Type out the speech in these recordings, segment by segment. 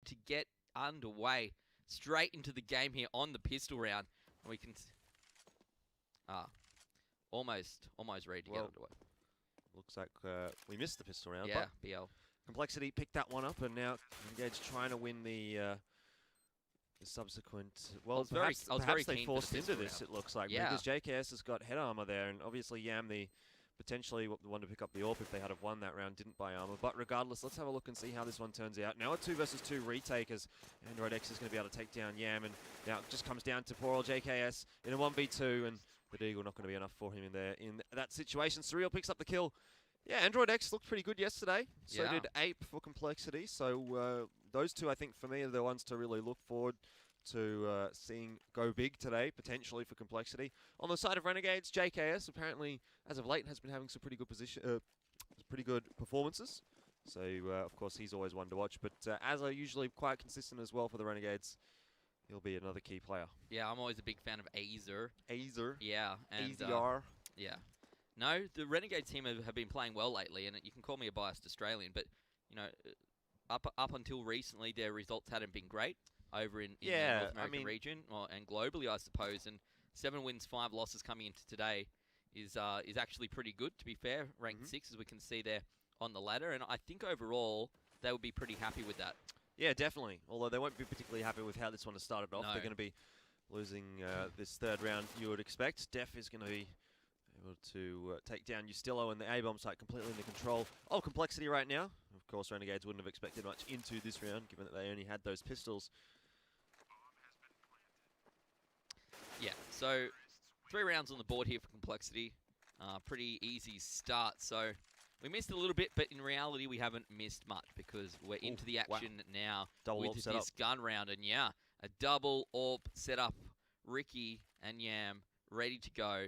to get underway straight into the game here on the pistol round. We can... almost ready to get underway. Looks like we missed the pistol round. Yeah, but BL. Complexity picked that one up, and now Renegades trying to win the subsequent. Well, perhaps they forced into this. It looks like because JKS has got head armor there, and obviously Yam, the potentially the one to pick up the AWP if they had have won that round, didn't buy armor. But regardless, let's have a look and see how this one turns out. Now a 2 versus 2 retake as Android X is going to be able to take down Yam, and now it just comes down to poor old JKS in a 1v2, and the Deagle not going to be enough for him in there in that situation. Surreal picks up the kill. Yeah, Android X looked pretty good yesterday. So did Ape for Complexity. So those two, I think, for me, are the ones to really look forward to seeing go big today, potentially for Complexity. On the side of Renegades, JKS apparently, as of late, has been having some pretty good performances. So, of course, he's always one to watch. But as are usually quite consistent as well for the Renegades, he'll be another key player. Yeah, I'm always a big fan of Azer. Azer? Yeah. And, AZR? Yeah. No, the Renegades team have been playing well lately, and you can call me a biased Australian, but, you know, up until recently, their results hadn't been great over in the North American region, and globally, I suppose. And 7 wins, 5 losses coming into today is actually pretty good, to be fair. Ranked 6, as we can see there on the ladder, and I think overall, they would be pretty happy with that. Yeah, definitely. Although they won't be particularly happy with how this one has started off. No. They're going to be losing this 3rd round, you would expect. Def is going to be able to take down Ustillo and the A-bomb site completely under control of Complexity right now. Of course, Renegades wouldn't have expected much into this round, given that they only had those pistols. Yeah, so 3 rounds on the board here for Complexity. Pretty easy start. So we missed a little bit, but in reality, we haven't missed much because we're into the action now with this gun round. And yeah, a double AWP setup. Ricky and Yam ready to go.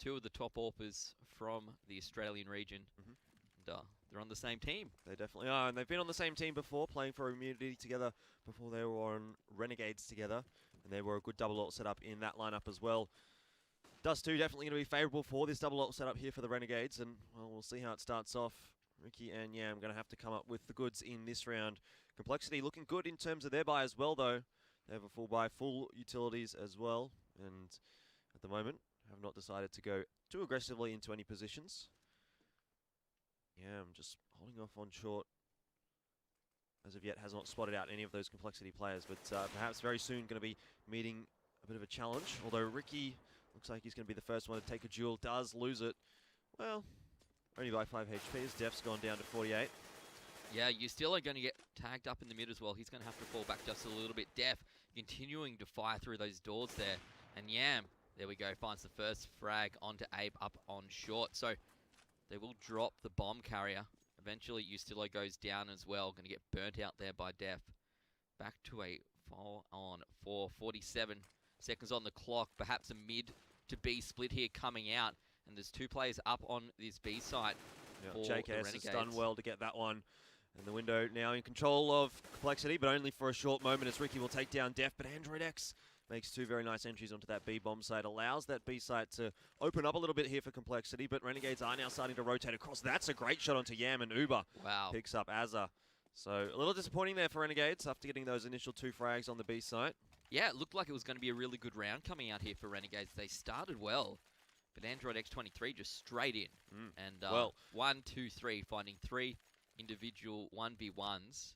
2 of the top AWPers from the Australian region. And, they're on the same team. They definitely are, and they've been on the same team before, playing for Immunity together before they were on Renegades together, and they were a good double ult setup in that lineup as well. Dust 2 definitely going to be favourable for this double ult setup here for the Renegades, and well, we'll see how it starts off. Ricky and Yam going to have to come up with the goods in this round. Complexity looking good in terms of their buy as well, though. They have a full buy, full utilities as well, and at the moment have not decided to go too aggressively into any positions. Yeah, I'm just holding off on short. As of yet, has not spotted out any of those Complexity players, but perhaps very soon going to be meeting a bit of a challenge. Although Ricky looks like he's going to be the first one to take a duel, does lose it. Well, only by 5 HP as Def's gone down to 48. Yeah, you're still going to get tagged up in the mid as well. He's going to have to fall back just a little bit. Def continuing to fire through those doors there. And Yam, there we go, finds the first frag onto Abe up on short. So they will drop the bomb carrier. Eventually, Ustillo goes down as well. Going to get burnt out there by Def. Back to a 4-on-4, 47 seconds on the clock. Perhaps a mid to B split here coming out. And there's 2 players up on this B site. Yeah, JKS has done well to get that one. And the window now in control of Complexity, but only for a short moment as Ricky will take down Def. But Android X makes 2 very nice entries onto that B bomb site. Allows that B site to open up a little bit here for Complexity, but Renegades are now starting to rotate across. That's a great shot onto Yam, and Uber picks up Azza. So a little disappointing there for Renegades after getting those initial 2 frags on the B site. Yeah, it looked like it was going to be a really good round coming out here for Renegades. They started well, but Android X23 just straight in. And 1, 2, 3, finding 3 individual 1v1s.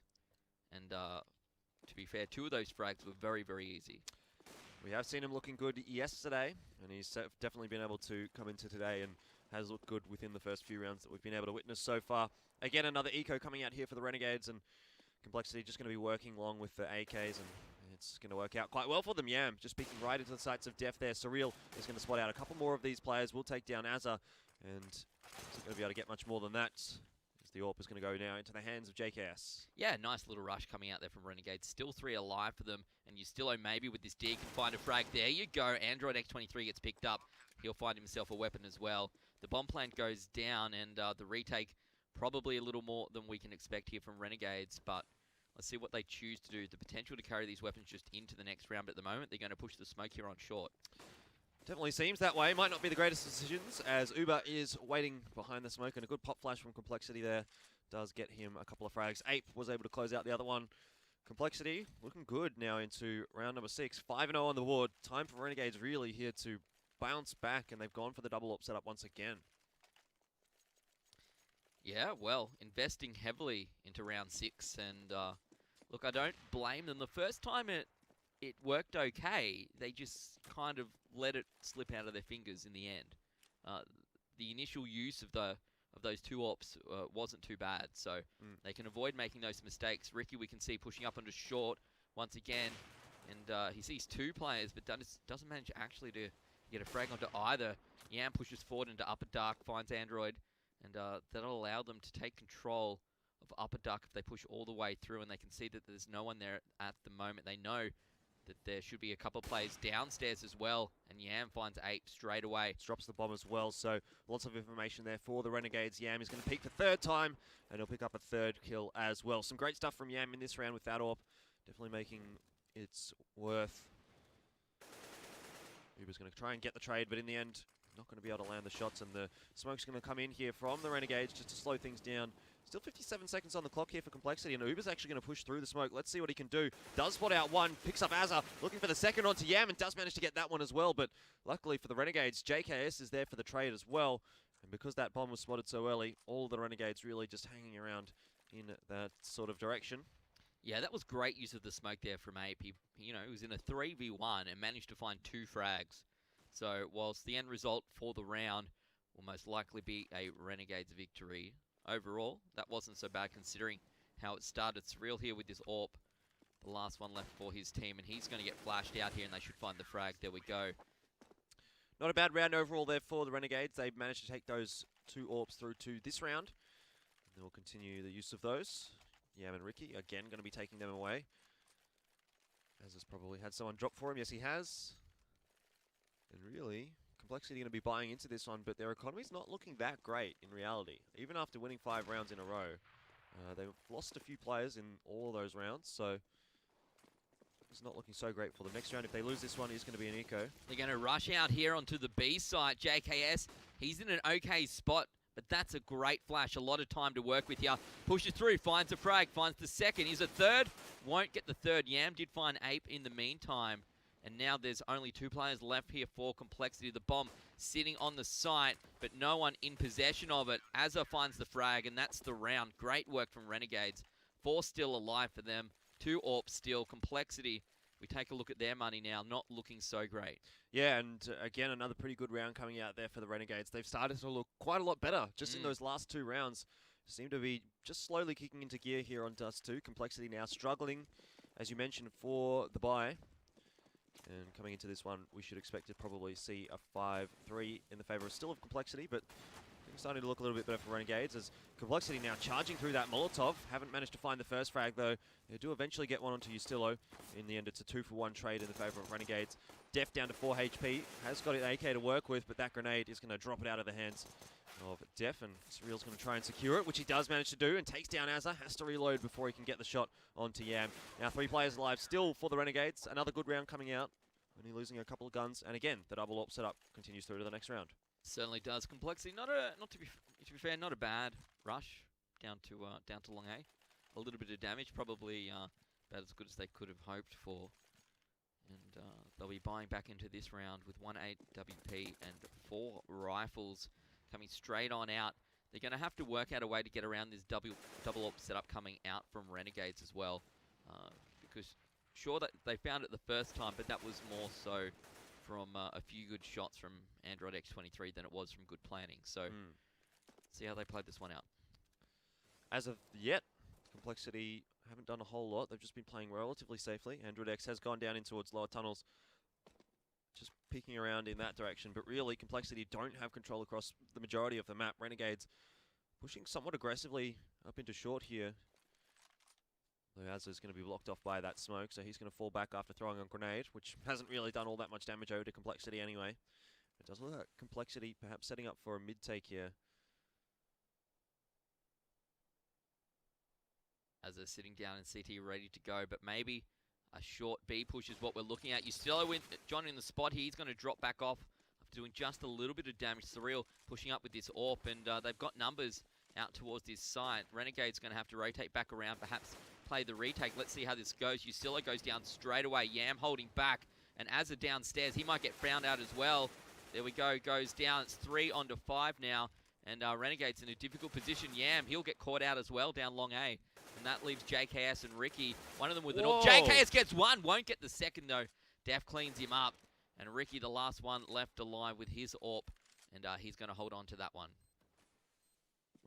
And to be fair, 2 of those frags were very, very easy. We have seen him looking good yesterday, and he's definitely been able to come into today and has looked good within the first few rounds that we've been able to witness so far. Again, another eco coming out here for the Renegades, and Complexity just going to be working along with the AKs, and it's going to work out quite well for them. Yam just peeking right into the sights of Def there. Surreal is going to spot out a couple more of these players. We'll take down Azza, and isn't going to be able to get much more than that. The AWP is going to go now into the hands of JKS. Yeah, nice little rush coming out there from Renegades. Still 3 alive for them, and Ustillo maybe with this dig can find a frag. There you go. Android X23 gets picked up. He'll find himself a weapon as well. The bomb plant goes down, and the retake probably a little more than we can expect here from Renegades, but let's see what they choose to do. The potential to carry these weapons just into the next round, but at the moment they're going to push the smoke here on short. Definitely seems that way. Might not be the greatest decisions as Uber is waiting behind the smoke, and a good pop flash from Complexity there does get him a couple of frags. Ape was able to close out the other one. Complexity looking good now into round number 6. 5-0 on the board. Time for Renegades really here to bounce back, and they've gone for the double up setup once again. Yeah, well, investing heavily into round 6, and look, I don't blame them. The first time it worked okay, they just kind of let it slip out of their fingers in the end. The initial use of those 2 AWPs wasn't too bad, so they can avoid making those mistakes. Ricky, we can see pushing up onto short once again, and he sees 2 players, but doesn't manage actually to get a frag onto either. Yam pushes forward into upper dark, finds Android, and that'll allow them to take control of upper dark if they push all the way through, and they can see that there's no one there at the moment. They know that there should be a couple of players downstairs as well, and Yam finds 8 straight away. Drops the bomb as well, so lots of information there for the Renegades. Yam is going to peek the 3rd time, and he'll pick up a 3rd kill as well. Some great stuff from Yam in this round with that AWP, definitely making its worth. Uber's going to try and get the trade, but in the end, not going to be able to land the shots, and the smoke's going to come in here from the Renegades just to slow things down. Still 57 seconds on the clock here for Complexity, and Uber's actually going to push through the smoke. Let's see what he can do. Does spot out one, picks up Azza, looking for the second onto Yam, and does manage to get that one as well, but luckily for the Renegades, JKS is there for the trade as well, and because that bomb was spotted so early, all the Renegades really just hanging around in that sort of direction. Yeah, that was great use of the smoke there from Ape. He was in a 3v1 and managed to find 2 frags. So, whilst the end result for the round will most likely be a Renegades victory, overall, that wasn't so bad considering how it started. Surreal here with this AWP, the last one left for his team, and he's going to get flashed out here, and they should find the frag. There we go. Not a bad round overall there for the Renegades. They've managed to take those 2 AWPs through to this round. And they'll continue the use of those. Yam and Ricky, again, going to be taking them away. Az has probably had someone drop for him. Yes, he has. And really, Complexity going to be buying into this one, but their economy's not looking that great in reality. Even after winning 5 rounds in a row, they've lost a few players in all of those rounds, so it's not looking so great for them. Next round, if they lose this one, it's going to be an eco. They're going to rush out here onto the B site. JKS, he's in an okay spot, but that's a great flash. A lot of time to work with here. Pushes through, finds a frag, finds the second. He's a 3rd, won't get the 3rd. Yam did find Ape in the meantime. And now there's only 2 players left here for Complexity. The bomb sitting on the site, but no one in possession of it. Azza finds the frag, and that's the round. Great work from Renegades. 4 still alive for them. 2 AWPs still. Complexity, we take a look at their money now, not looking so great. Yeah, and again, another pretty good round coming out there for the Renegades. They've started to look quite a lot better just in those last 2 rounds. Seem to be just slowly kicking into gear here on Dust 2. Complexity now struggling, as you mentioned, for the bye. And coming into this one, we should expect to probably see a 5-3 in the favour still of Complexity, but things starting to look a little bit better for Renegades as Complexity now charging through that Molotov. Haven't managed to find the first frag though. They do eventually get one onto Ustillo. In the end, it's a 2-for-1 trade in the favour of Renegades. Def down to 4 HP. Has got an AK to work with, but that grenade is going to drop it out of the hands of Def, and Surreal's going to try and secure it, which he does manage to do, and takes down Azza. Has to reload before he can get the shot onto Yam. Now 3 players alive still for the Renegades. Another good round coming out. Only losing a couple of guns, and again, the double AWP setup continues through to the next round. Certainly does. Complexity, to be fair, not a bad rush down to Long A. A little bit of damage, probably about as good as they could have hoped for. And they'll be buying back into this round with 1 AWP and 4 rifles coming straight on out. They're going to have to work out a way to get around this double AWP setup coming out from Renegades as well, because sure that they found it the first time, but that was more so from a few good shots from Android X23 than it was from good planning. So, see how they played this one out. As of yet, Complexity haven't done a whole lot. They've just been playing relatively safely. Android X has gone down in towards lower tunnels, just peeking around in that direction. But really, Complexity don't have control across the majority of the map. Renegades pushing somewhat aggressively up into short here. Azza is going to be blocked off by that smoke, so he's going to fall back after throwing a grenade, which hasn't really done all that much damage over to Complexity anyway. It does look like Complexity perhaps setting up for a mid-take here. Azza sitting down in CT ready to go, but maybe a short B push is what we're looking at. Ustillo with John in the spot here. He's going to drop back off after doing just a little bit of damage. Surreal pushing up with this AWP, and they've got numbers out towards this side. Renegade's going to have to rotate back around, perhaps play the retake. Let's see how this goes. Usilla goes down straight away. Yam holding back. And Azza downstairs. He might get found out as well. There we go. Goes down. It's 3 onto 5 now. And Renegades in a difficult position. Yam, he'll get caught out as well down long A. And that leaves JKS and Ricky. One of them with an AWP. JKS gets one. Won't get the second, though. Def cleans him up. And Ricky, the last one, left alive with his AWP. And he's going to hold on to that one.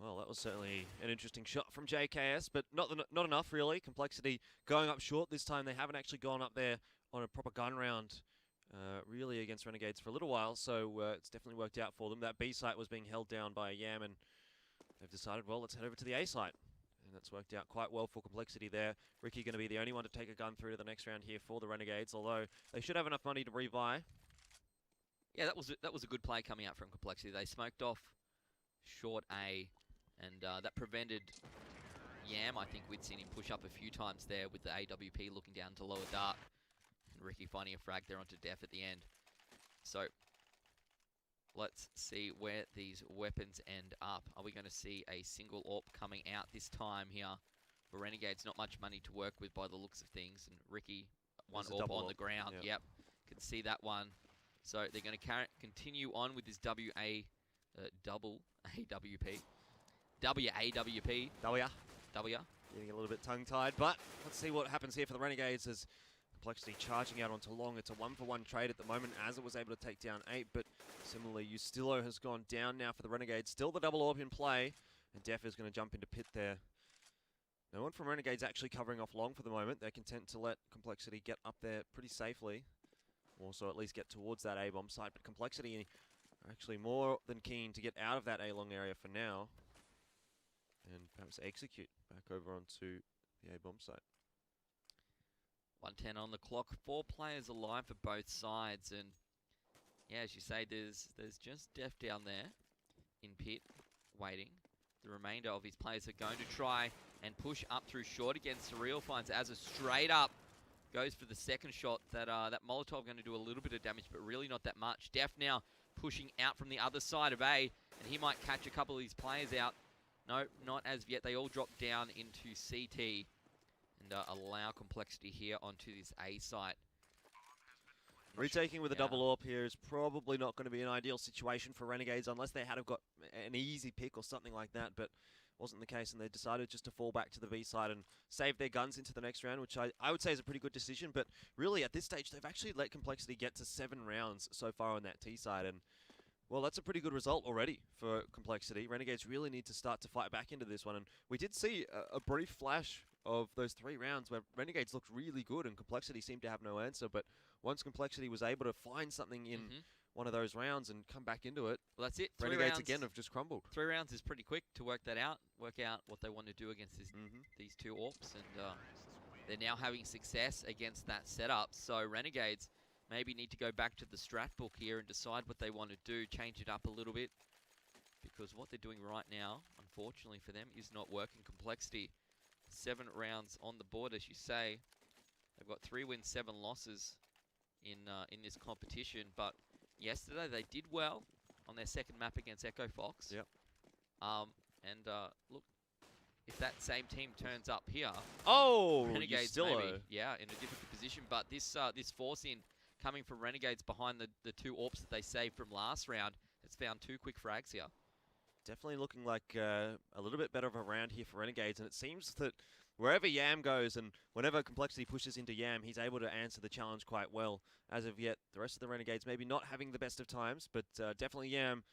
Well, that was certainly an interesting shot from JKS, but not enough, really. Complexity going up short this time. They haven't actually gone up there on a proper gun round, really, against Renegades for a little while, so it's definitely worked out for them. That B site was being held down by Yam, and they've decided, well, let's head over to the A site. And that's worked out quite well for Complexity there. Ricky going to be the only one to take a gun through to the next round here for the Renegades, although they should have enough money to rebuy. Yeah, that was a good play coming out from Complexity. They smoked off short A, and that prevented Yam. I think we'd seen him push up a few times there with the AWP looking down to lower dark. And Ricky finding a frag there onto Def at the end. So let's see where these weapons end up. Are we going to see a single AWP coming out this time here? For Renegades, not much money to work with by the looks of things. And Ricky, one AWP on the ground. Yep, can see that one. So they're going to continue on with this double AWP. WAWP. W. Getting a little bit tongue-tied, but let's see what happens here for the Renegades as Complexity charging out onto long. It's a 1-for-1 trade at the moment as it was able to take down 8, but similarly, Ustillo has gone down now for the Renegades. Still the double AWP in play, and Def is going to jump into pit there. No one from Renegades actually covering off long for the moment. They're content to let Complexity get up there pretty safely. Also, at least get towards that A-bomb site, but Complexity are actually more than keen to get out of that A-long area for now. And perhaps execute back over onto the A-bomb site. 1:10 on the clock. 4 players alive for both sides, and yeah, as you say, there's just Def down there in pit, waiting. The remainder of his players are going to try and push up through short again. Surreal finds Azza straight up, goes for the second shot. That Molotov going to do a little bit of damage, but really not that much. Def now pushing out from the other side of A, and he might catch a couple of these players out. No, not as yet. They all drop down into CT and allow Complexity here onto this A site. Retaking with a double AWP here is probably not going to be an ideal situation for Renegades unless they had have got an easy pick or something like that, but wasn't the case, and they decided just to fall back to the B side and save their guns into the next round, which I would say is a pretty good decision, but really at this stage they've actually let Complexity get to 7 rounds so far on that T side, and well, that's a pretty good result already for Complexity. Renegades really need to start to fight back into this one, and we did see a brief flash of those 3 rounds where Renegades looked really good and Complexity seemed to have no answer, but once Complexity was able to find something in one of those rounds and come back into it, well, that's it. Renegades again have just crumbled. 3 rounds is pretty quick to work that out, work out what they want to do against these 2 AWPs, and they're now having success against that setup, so Renegades maybe need to go back to the strat book here and decide what they want to do, change it up a little bit, because what they're doing right now, unfortunately for them, is not working. Complexity, 7 rounds on the board, as you say. They've got 3 wins, 7 losses in this competition, but yesterday they did well on their second map against Echo Fox. Yep. Look, if that same team turns up here, Renegades still maybe, in a difficult position, but this force in coming from Renegades behind the 2 AWPs that they saved from last round, it's found 2 quick frags here. Definitely looking like a little bit better of a round here for Renegades, and it seems that wherever Yam goes and whenever Complexity pushes into Yam, he's able to answer the challenge quite well. As of yet, the rest of the Renegades maybe not having the best of times, but definitely Yam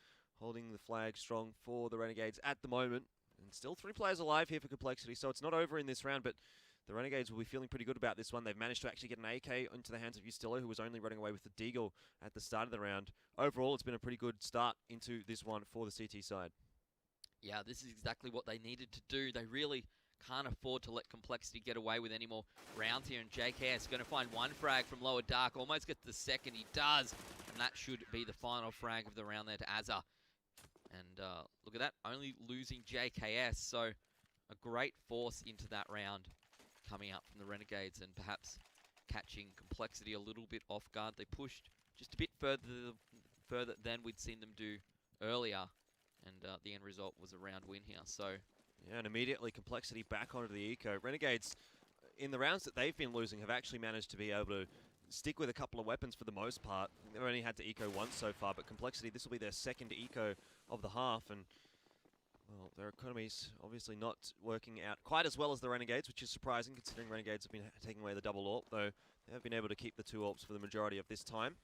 holding the flag strong for the Renegades at the moment. And still 3 players alive here for Complexity, so it's not over in this round, but the Renegades will be feeling pretty good about this one. They've managed to actually get an AK into the hands of Ustillo, who was only running away with the Deagle at the start of the round. Overall, it's been a pretty good start into this one for the CT side. Yeah, this is exactly what they needed to do. They really can't afford to let Complexity get away with any more rounds here, and JKS going to find 1 frag from lower dark, almost gets the second. He does, and that should be the final frag of the round there to Azza. And look at that, only losing JKS, so a great force into that round coming up from the Renegades and perhaps catching Complexity a little bit off guard. They pushed just a bit further than we'd seen them do earlier, and the end result was a round win here. So yeah, and immediately Complexity back onto the eco. Renegades in the rounds that they've been losing, have actually managed to be able to stick with a couple of weapons for the most part. They've only had to eco once so far, but Complexity, this will be their second eco of the half, and well, their economy's obviously not working out quite as well as the Renegades, which is surprising considering Renegades have been taking away the double AWP, though they have been able to keep the 2 AWPs for the majority of this time.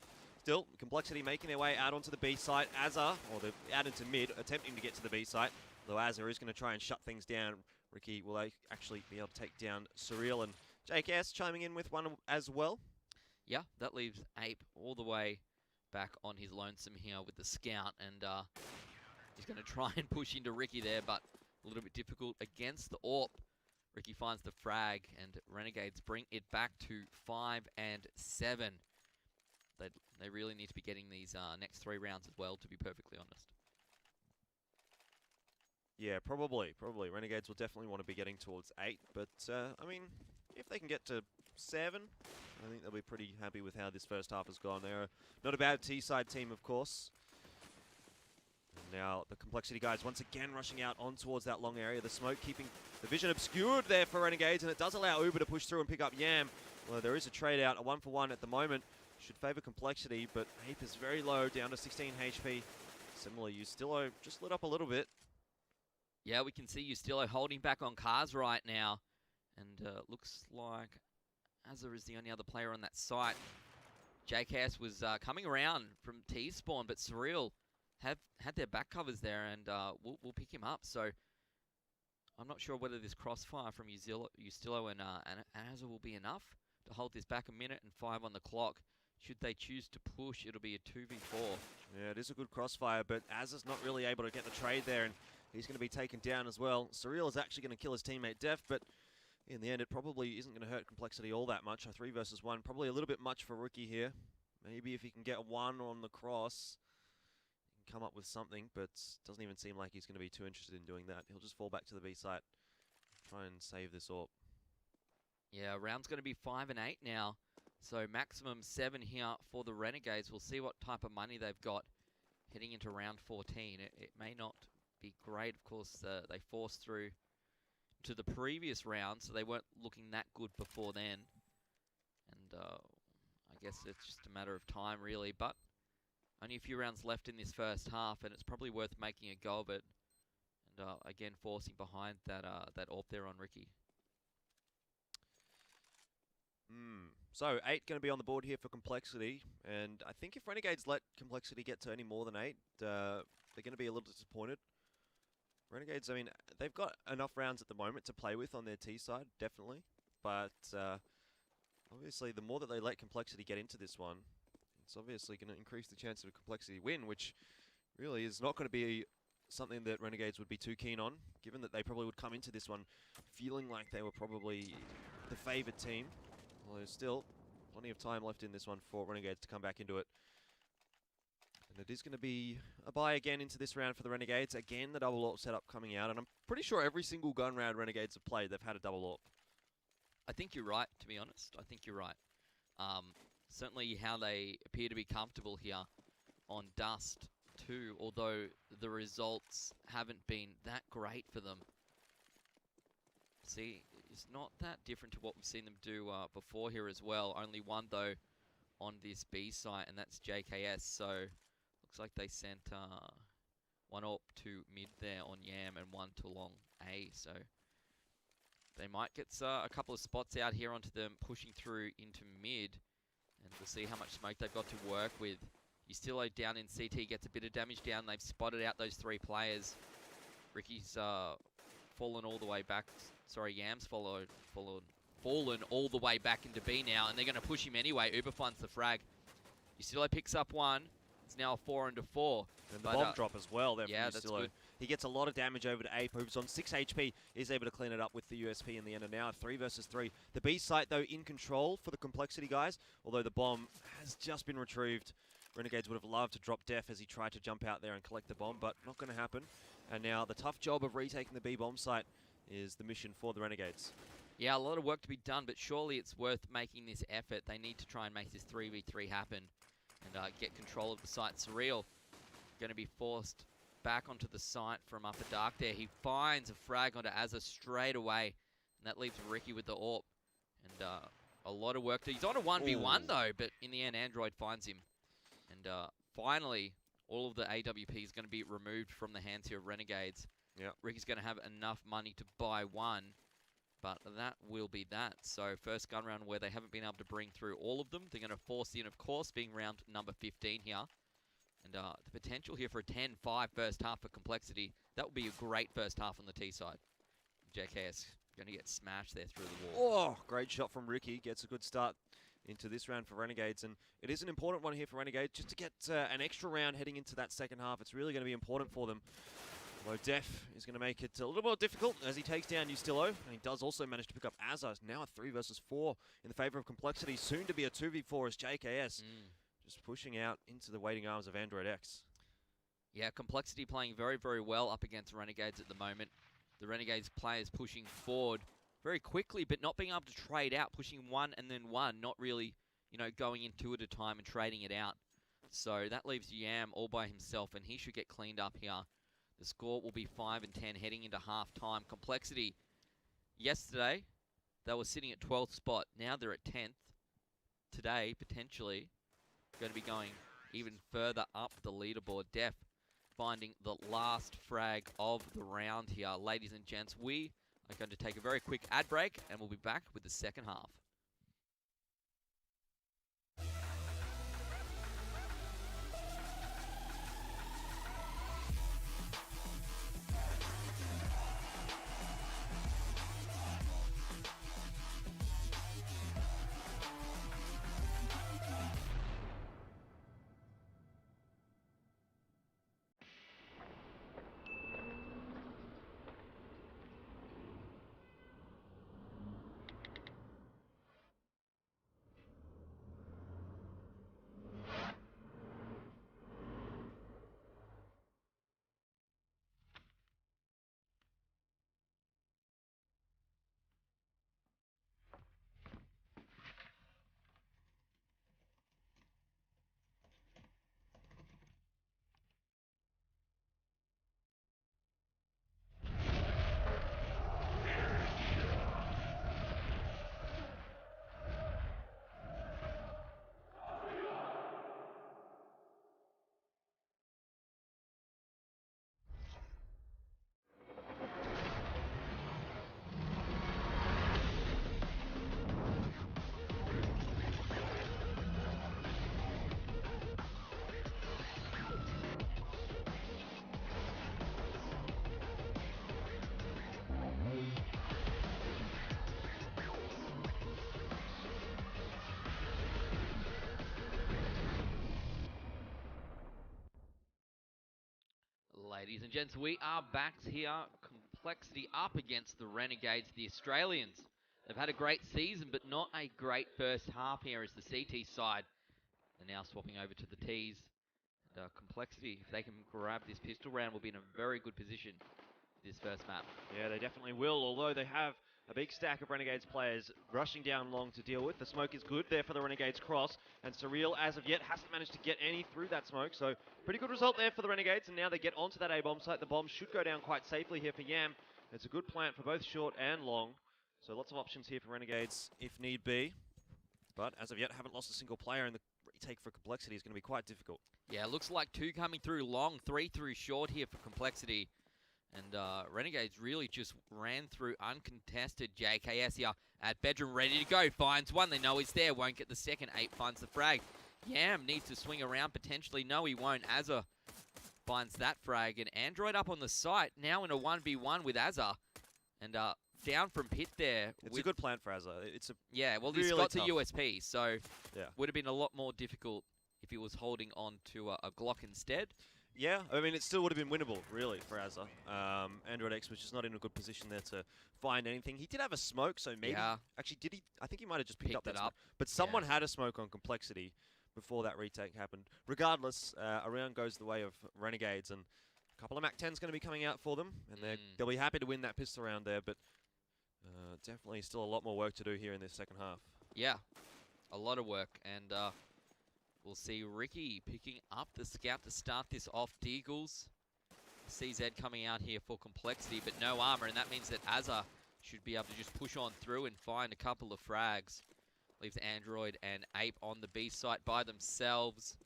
Still, Complexity making their way out onto the B site. Azza, or they're out into mid, attempting to get to the B site, though Azza is going to try and shut things down. Ricky will actually be able to take down Surreal, and JKS chiming in with one as well. Yeah, that leaves Ape all the way back on his lonesome here with the scout, and he's going to try and push into Ricky there, but a little bit difficult against the AWP. Ricky finds the frag, and Renegades bring it back to 5 and 7. They really need to be getting these next 3 rounds as well, to be perfectly honest. Yeah, probably. Renegades will definitely want to be getting towards 8, but I mean, if they can get to 7, I think they'll be pretty happy with how this first half has gone. They're not a bad T-side team, of course. And now the Complexity guys once again rushing out on towards that long area. The smoke keeping the vision obscured there for Renegades, and it does allow Uber to push through and pick up Yam. Well, there is a trade out, a 1-for-1 at the moment. Should favor Complexity, but Ape is very low, down to 16 HP. Similar, Ustillo just lit up a little bit. Yeah, we can see Ustillo holding back on cars right now. And looks like Azza is the only other player on that site. JKS was coming around from T-spawn, but Surreal have had their back covers there, and we'll pick him up. So I'm not sure whether this crossfire from Ustillo and Azza will be enough to hold this back. 1 minute and 5 on the clock. Should they choose to push, it'll be a 2v4. Yeah, it is a good crossfire, but Azza's not really able to get the trade there, and he's going to be taken down as well. Surreal is actually going to kill his teammate Def, but in the end, it probably isn't going to hurt Complexity all that much. A 3 versus 1, probably a little bit much for Rookie here. Maybe if he can get 1 on the cross, he can come up with something, but doesn't even seem like he's going to be too interested in doing that. He'll just fall back to the B site, try and save this AWP. Yeah, round's going to be 5 and 8 now. So maximum 7 here for the Renegades. We'll see what type of money they've got heading into round 14. It may not be great. Of course, they forced through to the previous round, so they weren't looking that good before then. And I guess it's just a matter of time, really. But only a few rounds left in this first half, and it's probably worth making a go of it. And again, forcing behind that AWP there on Ricky. So 8 going to be on the board here for Complexity, and I think if Renegades let Complexity get to any more than 8, they're going to be a little disappointed. Renegades, I mean, they've got enough rounds at the moment to play with on their T side, definitely. But obviously, the more that they let Complexity get into this one, it's obviously going to increase the chance of a Complexity win, which really is not going to be something that Renegades would be too keen on, given that they probably would come into this one feeling like they were probably the favoured team. Well, there's still plenty of time left in this one for Renegades to come back into it. And it is going to be a bye again into this round for the Renegades. Again, the double AWP setup coming out. And I'm pretty sure every single gun round Renegades have played, they've had a double AWP. I think you're right, to be honest. I think you're right. Certainly how they appear to be comfortable here on Dust too, although the results haven't been that great for them. See, it's not that different to what we've seen them do before here as well. Only 1, though, on this B site, and that's JKS. So, looks like they sent 1 AWP to mid there on Yam and 1 to long A. So, they might get a couple of spots out here onto them, pushing through into mid. And we'll see how much smoke they've got to work with. Ustillo down in CT gets a bit of damage down. They've spotted out those 3 players. Ricky's fallen all the way back. Sorry, Yam's fallen all the way back into B now, and they're going to push him anyway. Uber finds the frag. Ustillo picks up 1. It's now a 4 into 4. And the bomb drop as well there yeah, from that's Ustillo. good. He gets a lot of damage over to Ape, who's on 6 HP, is able to clean it up with the USP in the end, and now 3 versus 3. The B site, though, in control for the Complexity guys, although the bomb has just been retrieved. Renegades would have loved to drop Def as he tried to jump out there and collect the bomb, but not going to happen. And now the tough job of retaking the B bomb site is the mission for the Renegades. Yeah, a lot of work to be done, but surely it's worth making this effort. They need to try and make this 3v3 happen and get control of the site. Surreal going to be forced back onto the site from Upper Dark there. He finds a frag onto Azza straight away, and that leaves Ricky with the AWP. And a lot of work. He's on a 1v1 though, but in the end, Android finds him. And finally, all of the AWP is going to be removed from the hands here of Renegades. Yep. Ricky's going to have enough money to buy one, but that will be that. So first gun round where they haven't been able to bring through all of them. They're going to force in, of course, being round number 15 here. And the potential here for a 10-5 first half for Complexity. That would be a great first half on the T side. JKS going to get smashed there through the wall. Oh, great shot from Ricky. Gets a good start into this round for Renegades. And it is an important one here for Renegades just to get an extra round heading into that second half. It's really going to be important for them. Although Def is going to make it a little more difficult as he takes down Ustillo. And he does also manage to pick up Azza. Now a 3 versus 4 in the favor of Complexity. Soon to be a 2v4 as JKS just pushing out into the waiting arms of Android X. Yeah, Complexity playing very, very well up against Renegades at the moment. The Renegades players pushing forward very quickly, but not being able to trade out, pushing one and then one, not really, you know, going in two at a time and trading it out. So that leaves Yam all by himself, and he should get cleaned up here. The score will be 5 and 10 heading into half-time. Complexity, yesterday, they were sitting at 12th spot. Now they're at 10th. Today, potentially, going to be going even further up the leaderboard. Def finding the last frag of the round here. Ladies and gents, we are going to take a very quick ad break, and we'll be back with the second half. Ladies and gents, we are back here. Complexity up against the Renegades, the Australians. They've had a great season, but not a great first half here as the CT side. They're now swapping over to the Ts. And, Complexity, if they can grab this pistol round, will be in a very good position this first map. Yeah, they definitely will, although they have a big stack of Renegades players rushing down long to deal with. The smoke is good there for the Renegades cross, and Surreal, as of yet, hasn't managed to get any through that smoke, so pretty good result there for the Renegades, and now they get onto that A-bomb site. The bomb should go down quite safely here for Yam. It's a good plant for both short and long, so lots of options here for Renegades if need be, but as of yet, haven't lost a single player, and the retake for Complexity is going to be quite difficult. Yeah, it looks like 2 coming through long, 3 through short here for Complexity. And Renegades really just ran through uncontested. JKS here at bedroom, ready to go. Finds one. They know he's there. Won't get the second. 8 finds the frag. Yam needs to swing around potentially. No, he won't. Azza finds that frag. And Android up on the site. Now in a 1v1 with Azza. And down from pit there. It's a good plan for Azza. It's a yeah, well, really he's got tough. the USP. So yeah, would have been a lot more difficult if he was holding on to a Glock instead. Yeah, I mean, it still would have been winnable, really, for Azza. Android X was just not in a good position there to find anything. He did have a smoke, so maybe... Yeah. Actually, did he? I think he might have just picked up that it up. smoke. But someone had a smoke on Complexity before that retake happened. Regardless, a round goes the way of Renegades, and a couple of MAC-10s going to be coming out for them, and they'll be happy to win that pistol round there, but definitely still a lot more work to do here in this second half. Yeah, a lot of work, and... we'll see Ricky picking up the scout to start this off. Deagles, CZ coming out here for Complexity, but no armor, and that means that Azza should be able to just push on through and find a couple of frags. Leaves Android and Ape on the B site by themselves.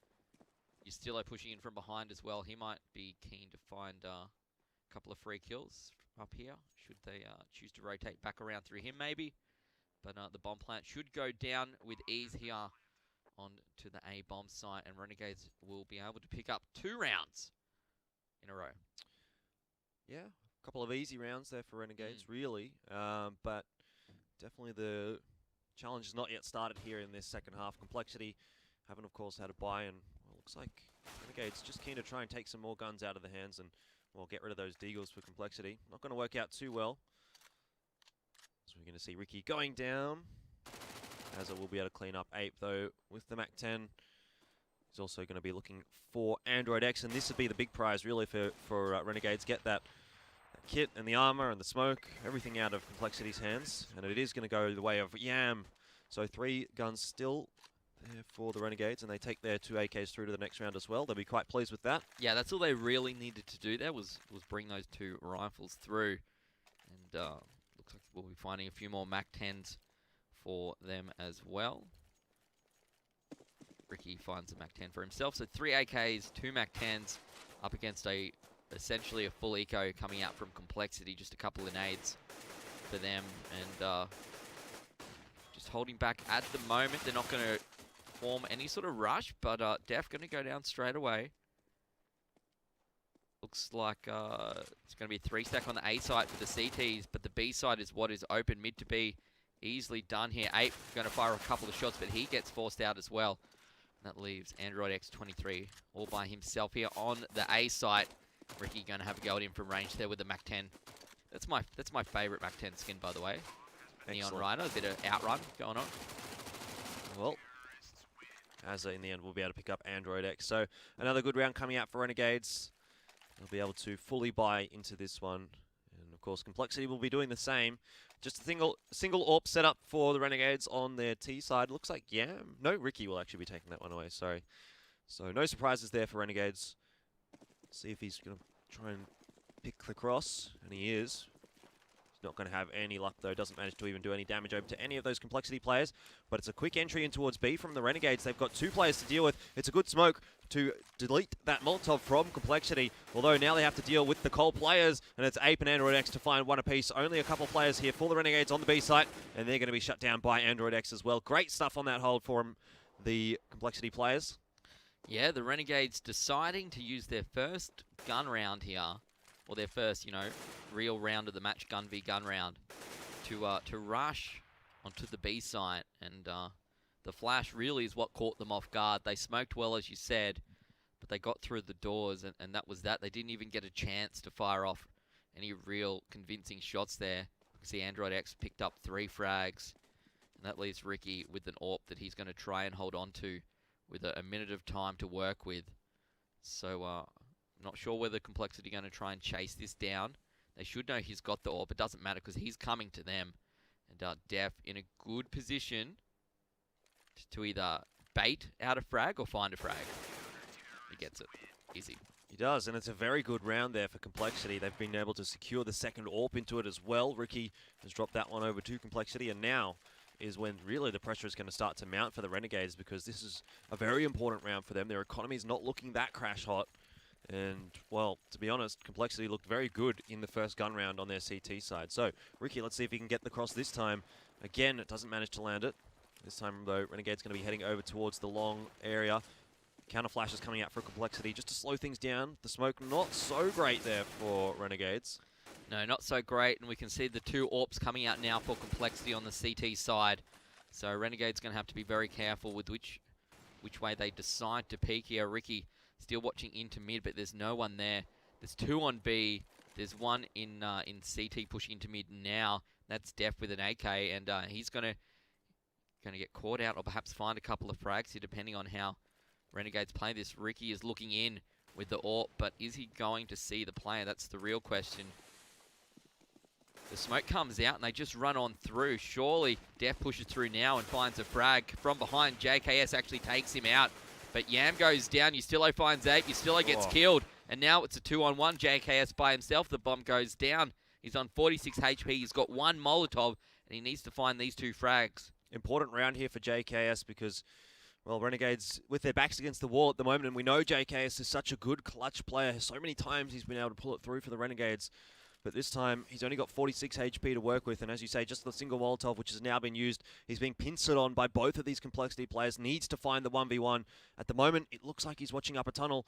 Yustillo pushing in from behind as well. He might be keen to find a couple of free kills up here, should they choose to rotate back around through him maybe. But the bomb plant should go down with ease here on to the A bomb site, and Renegades will be able to pick up 2 rounds in a row. Yeah, a couple of easy rounds there for Renegades, really. But definitely the challenge is not yet started here in this second half. Complexity haven't, of course, had a buy, and well, looks like Renegades just keen to try and take some more guns out of the hands and, well, get rid of those deagles for Complexity. Not going to work out too well. So we're going to see Ricky going down. Azza will be able to clean up Ape, though, with the MAC-10. He's also going to be looking for Android X, and this would be the big prize, really, for Renegades. Get that kit and the armor and the smoke, everything out of Complexity's hands. And it is going to go the way of Yam. So 3 guns still there for the Renegades, and they take their 2 AKs through to the next round as well. They'll be quite pleased with that. Yeah, that's all they really needed to do there was bring those 2 rifles through. And looks like we'll be finding a few more MAC-10s for them as well. Ricky finds a MAC-10 for himself. So 3 AKs, 2 MAC-10s up against essentially a full eco coming out from Complexity. Just a couple of nades for them. And just holding back at the moment. They're not going to form any sort of rush, but Def going to go down straight away. Looks like it's going to be a 3-stack on the A side for the CTs, but the B side is what is open. Mid to B easily done here. Ape going to fire a couple of shots, but he gets forced out as well. And that leaves Android X23 all by himself here on the A site. Ricky going to have a go at him from range there with the MAC-10. That's my favourite MAC-10 skin, by the way. Neon Rhino, a bit of outrun going on. Well, Azza in the end will be able to pick up Android X. So another good round coming out for Renegades. They'll be able to fully buy into this one. And of course, Complexity will be doing the same. Just a single AWP setup for the Renegades on their T side. Looks like, yeah, no, Ricky will actually be taking that one away, sorry. So no surprises there for Renegades. See if he's going to try and pick the cross, and he is. He's not going to have any luck, though. Doesn't manage to even do any damage over to any of those Complexity players. But it's a quick entry in towards B from the Renegades. They've got 2 players to deal with. It's a good smoke to delete that Molotov from Complexity. Although now they have to deal with the coL players, and it's Ape and Android X to find one apiece. Only a couple players here for the Renegades on the B site, and they're going to be shut down by Android X as well. Great stuff on that hold for the Complexity players. Yeah, the Renegades deciding to use their first gun round here, or their first, real round of the match, gun v gun round, to rush onto the B site, and the flash really is what caught them off guard. They smoked well, as you said, but they got through the doors, and that was that. They didn't even get a chance to fire off any real convincing shots there. You can see Android X picked up 3 frags, and that leaves Ricky with an AWP that he's going to try and hold on to with a minute of time to work with. So, not sure whether Complexity are going to try and chase this down. They should know he's got the AWP. It doesn't matter because he's coming to them. And Def in a good position to either bait out a frag or find a frag. He gets it. Easy. He does, and it's a very good round there for Complexity. They've been able to secure the second AWP into it as well. Ricky has dropped that one over to Complexity, and now is when really the pressure is going to start to mount for the Renegades, because this is a very important round for them. Their economy is not looking that crash hot. And, well, to be honest, Complexity looked very good in the first gun round on their CT side. So, Ricky, let's see if he can get the cross this time. Again, it doesn't manage to land it. This time, though, Renegade's going to be heading over towards the long area. Counter flash is coming out for Complexity just to slow things down. The smoke not so great there for Renegades. No, not so great, and we can see the 2 AWPs coming out now for Complexity on the CT side. So Renegade's going to have to be very careful with which way they decide to peek here. Ricky still watching into mid, but there's no one there. There's 2 on B. There's 1 in CT pushing into mid now. That's Def with an AK, and he's going to get caught out or perhaps find a couple of frags here, depending on how Renegades play this. Ricky is looking in with the AWP, but is he going to see the player? That's the real question. The smoke comes out and they just run on through. Surely Def pushes through now and finds a frag from behind. JKS actually takes him out, but Yam goes down. Yustillo finds Ape. Yustillo gets killed, and now it's a 2-on-1. JKS by himself. The bomb goes down. He's on 46 HP. He's got 1 Molotov, and he needs to find these 2 frags. Important round here for JKS because, well, Renegades with their backs against the wall at the moment, and we know JKS is such a good clutch player. So many times he's been able to pull it through for the Renegades. But this time, he's only got 46 HP to work with, and as you say, just the single Molotov, which has now been used, he's being pincered on by both of these complexity players, needs to find the 1v1. At the moment, it looks like he's watching up a tunnel.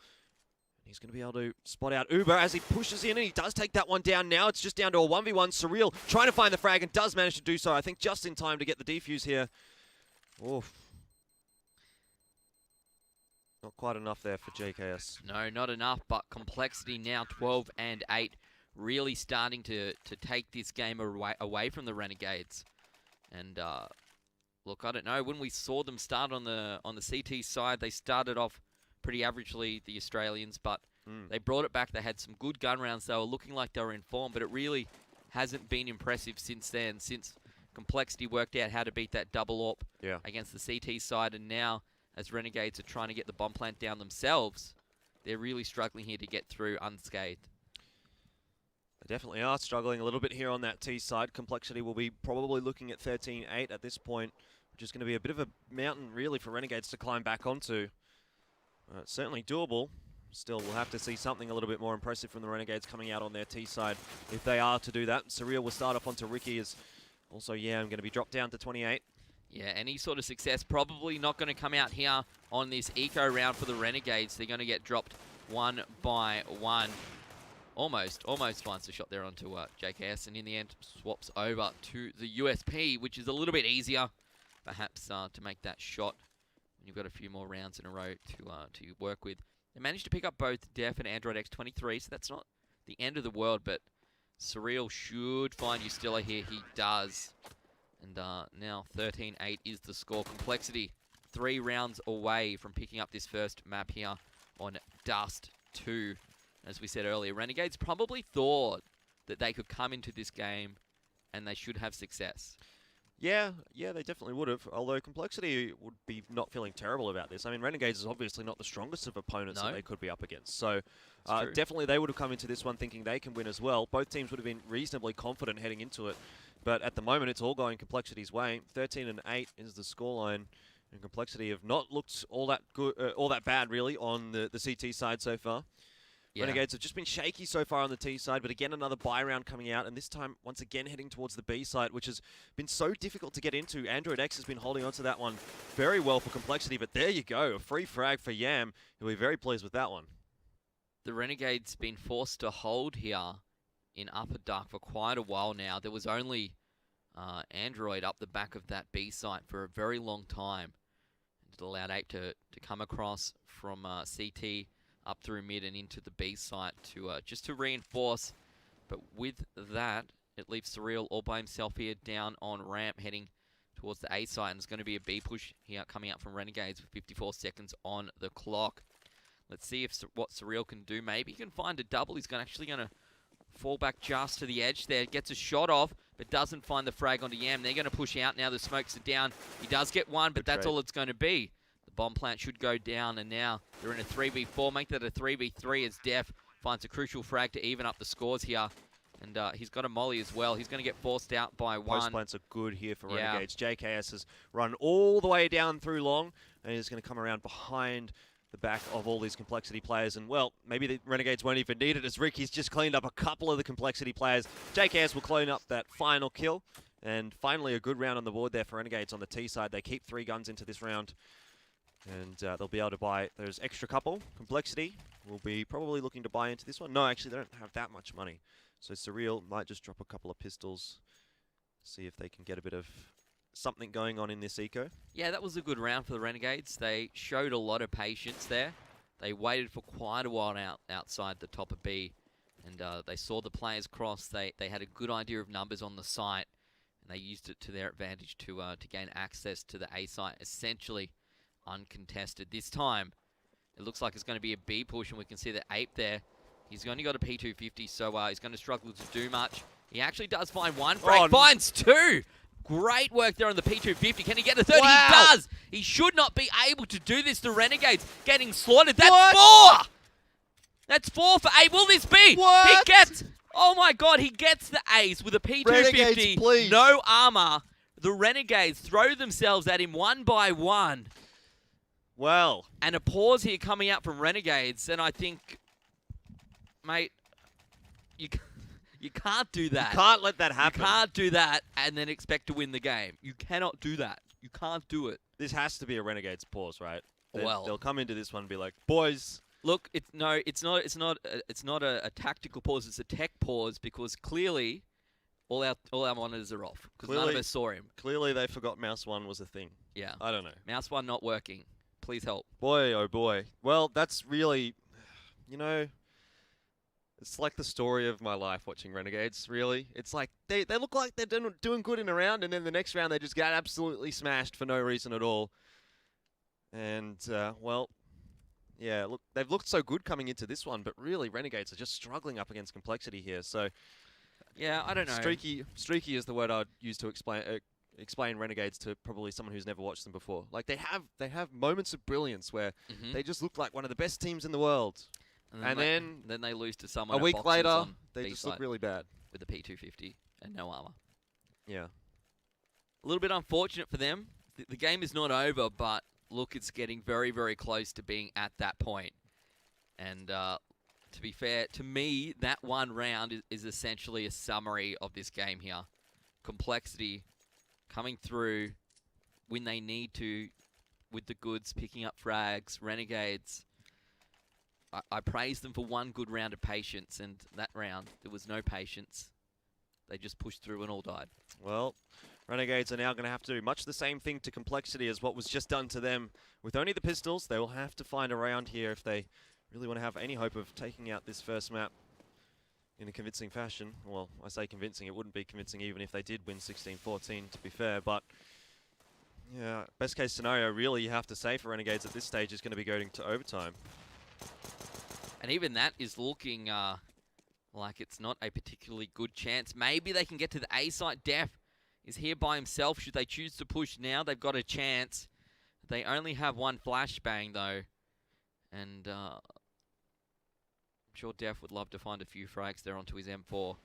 He's going to be able to spot out Uber as he pushes in, and he does take that one down. Now it's just down to a 1v1. Surreal trying to find the frag and does manage to do so, I think, just in time to get the defuse here. Oof. Not quite enough there for JKS. No, not enough, but complexity now 12 and 8. Really starting to take this game away from the Renegades. And look, I don't know, when we saw them start on the CT side, they started off pretty averagely, the Australians, but they brought it back. They had some good gun rounds. They were looking like they were in form, but it really hasn't been impressive since then, since complexity worked out how to beat that double AWP against the CT side. And now, as Renegades are trying to get the bomb plant down themselves, they're really struggling here to get through unscathed. They definitely are struggling a little bit here on that T side. Complexity will be probably looking at 13-8 at this point, which is going to be a bit of a mountain, really, for Renegades to climb back onto. It's certainly doable. Still, we'll have to see something a little bit more impressive from the Renegades coming out on their T side if they are to do that. Surreal will start off onto Ricky as also, I'm going to be dropped down to 28. Yeah, any sort of success probably not going to come out here on this eco round for the Renegades. They're going to get dropped 1 by 1. Almost finds the shot there onto JKS, and in the end swaps over to the USP, which is a little bit easier, perhaps, to make that shot. And you've got a few more rounds in a row to work with. They managed to pick up both Def and Android X23, so that's not the end of the world, but Surreal should find Ustilla here. He does. And now 13-8 is the score. Complexity 3 rounds away from picking up this first map here on Dust 2. As we said earlier, Renegades probably thought that they could come into this game and they should have success. Yeah, they definitely would have, although Complexity would be not feeling terrible about this. I mean, Renegades is obviously not the strongest of opponents that they could be up against. So definitely they would have come into this one thinking they can win as well. Both teams would have been reasonably confident heading into it. But at the moment, it's all going Complexity's way. 13-8 is the scoreline. And Complexity have not looked all that good, all that bad, really, on the CT side so far. Yeah. Renegades have just been shaky so far on the T side, but again, another buy round coming out, and this time, once again, heading towards the B side, which has been so difficult to get into. Android X has been holding on to that one very well for Complexity, but there you go, a free frag for Yam. He'll be very pleased with that one. The Renegades been forced to hold here in Upper Dark for quite a while now. There was only Android up the back of that B site for a very long time. It allowed Ape to come across from CT up through mid and into the B site to just to reinforce. But with that, it leaves Surreal all by himself here down on ramp, heading towards the A site. And it's going to be a B push here coming out from Renegades with 54 seconds on the clock. Let's see what Surreal can do. Maybe he can find a double. He's actually going to fall back just to the edge there. Gets a shot off, but doesn't find the frag onto Yam. They're going to push out now. The smokes are down. He does get one, but that's all it's going to be. Bomb plant should go down, and now they're in a 3v4. Make that a 3v3 as Def finds a crucial frag to even up the scores here. And he's got a molly as well. He's going to get forced out by one. Post plants are good here for Renegades. JKS has run all the way down through long, and he's going to come around behind the back of all these Complexity players. And, well, maybe the Renegades won't even need it, as Ricky's just cleaned up a couple of the Complexity players. JKS will clean up that final kill. And finally, a good round on the board there for Renegades on the T side. They keep 3 guns into this round. And they'll be able to buy those extra couple. Complexity will be probably looking to buy into this one. No, actually, they don't have that much money. So Surreal might just drop a couple of pistols, see if they can get a bit of something going on in this eco. Yeah, that was a good round for the Renegades. They showed a lot of patience there. They waited for quite a while outside the top of B. And they saw the players cross. They had a good idea of numbers on the site. And they used it to their advantage to gain access to the A site, essentially uncontested. This time, it looks like it's going to be a B push, and we can see the Ape there. He's only got a P250, so he's going to struggle to do much. He actually does find one frag, finds 2! Great work there on the P250. Can he get a 3rd? Wow. He does! He should not be able to do this. The Renegades getting slaughtered. That's 4! That's 4 for Ape. Will this be? What? He gets Oh my god, he gets the ace with a P250, no armor. The Renegades throw themselves at him 1 by 1. Well. And a pause here coming out from Renegades, and I think, mate, you can't do that. You can't let that happen. You can't do that and then expect to win the game. You cannot do that. You can't do it. This has to be a Renegades pause, right? Well, they'll come into this one and be like, boys. Look, it's not a tactical pause. It's a tech pause because clearly all our monitors are off because none of us saw him. Clearly, they forgot Mouse 1 was a thing. Yeah. I don't know. Mouse 1 not working. Please help. Boy, oh boy. Well, that's really, you know, it's like the story of my life watching Renegades, really. It's like they look like they're doing good in a round, and then the next round they just get absolutely smashed for no reason at all. And, well, yeah, look, they've looked so good coming into this one, but really Renegades are just struggling up against complexity here. So, yeah, I don't know. Streaky is the word I'd use to explain Renegades to probably someone who's never watched them before. Like they have moments of brilliance where they just look like one of the best teams in the world. And then they lose to someone a week later, they just look really bad. With the P250 and no armor. Yeah. A little bit unfortunate for them. The game is not over, but look, it's getting very, very close to being at that point. And to be fair, to me, that one round is essentially a summary of this game here. Complexity coming through when they need to with the goods, picking up frags, Renegades. I praise them for one good round of patience, and that round, there was no patience. They just pushed through and all died. Well, Renegades are now going to have to do much the same thing to Complexity as what was just done to them. With only the pistols, they will have to find a round here if they really want to have any hope of taking out this first map in a convincing fashion. Well, I say convincing, it wouldn't be convincing even if they did win 16-14, to be fair, but yeah, best case scenario really you have to say for Renegades at this stage is going to be going to overtime. And even that is looking like it's not a particularly good chance. Maybe they can get to the A site. Def is here by himself. Should they choose to push now, they've got a chance. They only have one flashbang, though. And I'm sure Def would love to find a few frags there onto his M4.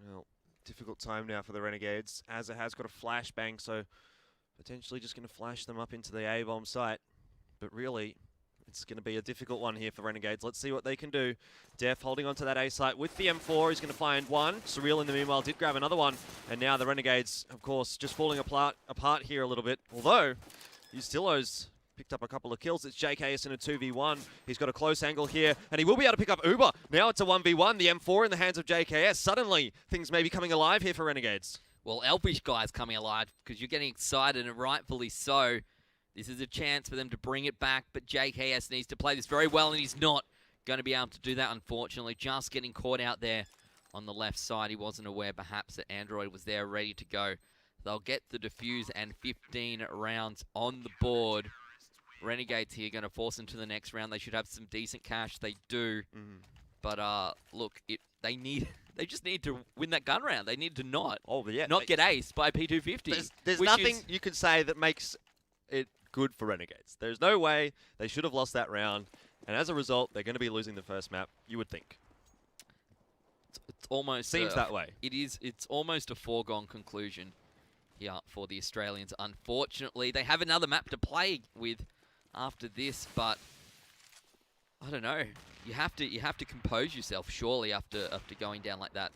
Well, difficult time now for the Renegades. Azza has got a flashbang, so potentially just going to flash them up into the A-bomb site. But really, it's going to be a difficult one here for Renegades. Let's see what they can do. Def holding on to that A site with the M4. He's going to find one. Surreal in the meanwhile did grab another one. And now the Renegades, of course, just falling apart here a little bit. Although, Ustillo's picked up a couple of kills. It's JKS in a 2v1. He's got a close angle here, and he will be able to pick up Uber. Now it's a 1v1. The M4 in the hands of JKS. Suddenly, things may be coming alive here for Renegades. Well, Elfish guy's coming alive because you're getting excited, and rightfully so. This is a chance for them to bring it back, but JKS needs to play this very well, and he's not going to be able to do that, unfortunately. Just getting caught out there on the left side. He wasn't aware, perhaps, that Android was there ready to go. They'll get the defuse and 15 rounds on the board. Renegades here going to force them to the next round. They should have some decent cash. They do. But, look, they just need to win that gun round. They need to not get aced by P250. There's nothing you could say that makes it good for Renegades. There's no way they should have lost that round, and as a result, they're going to be losing the first map, you would think. It's almost... Seems that way. It's almost a foregone conclusion here for the Australians. Unfortunately, they have another map to play with after this, but I don't know. You have to compose yourself, surely, after going down like that.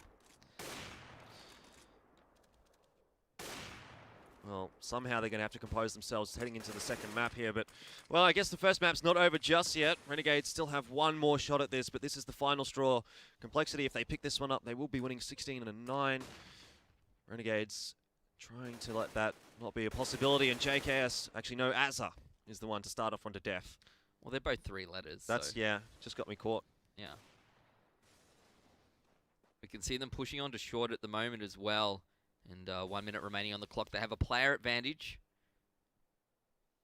Well, somehow they're going to have to compose themselves heading into the second map here, but, well, I guess the first map's not over just yet. Renegades still have one more shot at this, but this is the final straw. Complexity, if they pick this one up, they will be winning 16-9. Renegades trying to let that not be a possibility, and JKS, actually no, Azza is the one to start off onto Def. Well, they're both 3 letters. That's, so. Yeah, just got me caught. Yeah. We can see them pushing on to short at the moment as well. And 1 minute remaining on the clock. They have a player advantage.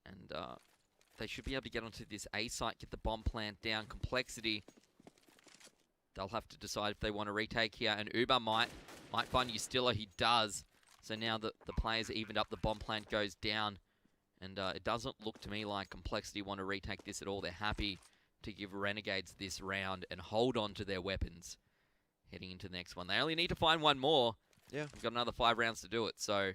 And they should be able to get onto this A site, get the bomb plant down. Complexity. They'll have to decide if they want to retake here. And Uber might find Ustilla. He does. So now the players are evened up. The bomb plant goes down. And it doesn't look to me like Complexity want to retake this at all. They're happy to give Renegades this round and hold on to their weapons heading into the next one. They only need to find one more. Yeah. They've got another 5 rounds to do it, so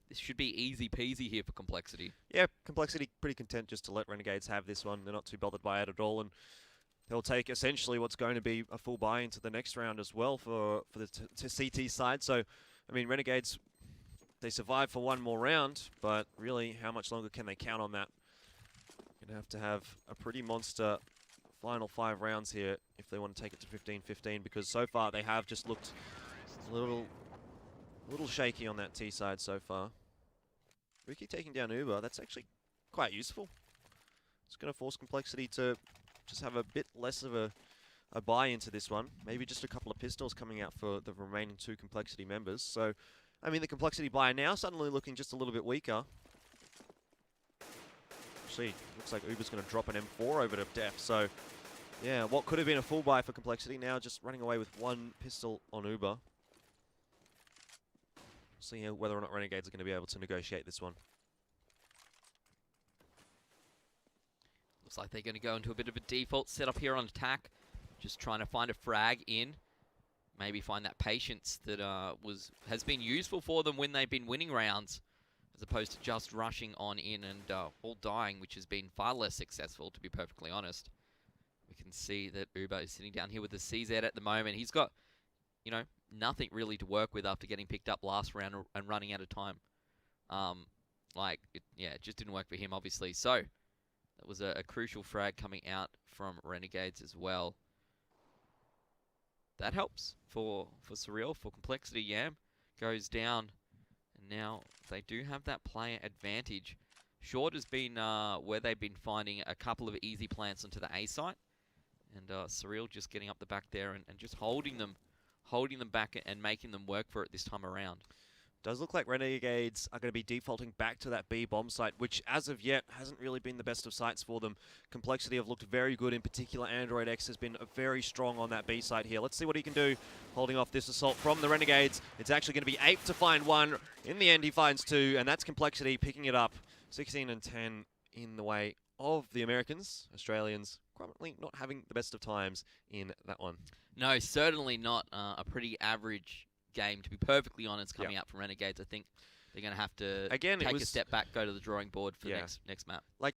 this should be easy peasy here for Complexity. Yeah, Complexity pretty content just to let Renegades have this one. They're not too bothered by it at all, and they'll take essentially what's going to be a full buy into the next round as well for the CT side. So, I mean, Renegades, they survive for one more round, but really, how much longer can they count on that? Going to have a pretty monster final 5 rounds here if they want to take it to 15-15, because so far they have just looked a little shaky on that T side so far. Ricky taking down Uber, that's actually quite useful. It's going to force Complexity to just have a bit less of a buy into this one. Maybe just a couple of pistols coming out for the remaining 2 Complexity members. So, I mean, the Complexity buy now suddenly looking just a little bit weaker. Actually, looks like Uber's going to drop an M4 over to Def. So, yeah, what could have been a full buy for Complexity now just running away with 1 pistol on Uber. See whether or not Renegades are going to be able to negotiate this one. Looks like they're going to go into a bit of a default setup here on attack. Just trying to find a frag in. Maybe find that patience that has been useful for them when they've been winning rounds, as opposed to just rushing on in and all dying, which has been far less successful, to be perfectly honest. We can see that Uber is sitting down here with the CZ at the moment. He's got, you know, nothing really to work with after getting picked up last round and running out of time. It just didn't work for him, obviously. So, that was a crucial frag coming out from Renegades as well. That helps for Surreal, for Complexity. Yam goes down, and now they do have that player advantage. Short has been where they've been finding a couple of easy plants onto the A site, and Surreal just getting up the back there and just holding them back and making them work for it this time around. Does look like Renegades are going to be defaulting back to that B bomb site, which as of yet hasn't really been the best of sites for them. Complexity have looked very good. In particular, Android X has been very strong on that B site here. Let's see what he can do, holding off this assault from the Renegades. It's actually going to be Ape to find 1. In the end, he finds 2, and that's Complexity picking it up. 16 and 10 in the way of the Americans. Australians probably not having the best of times in that one. No, certainly not. A pretty average game, to be perfectly honest, coming out from Renegades. I think they're going to have to take a step back, go to the drawing board for the next map. Like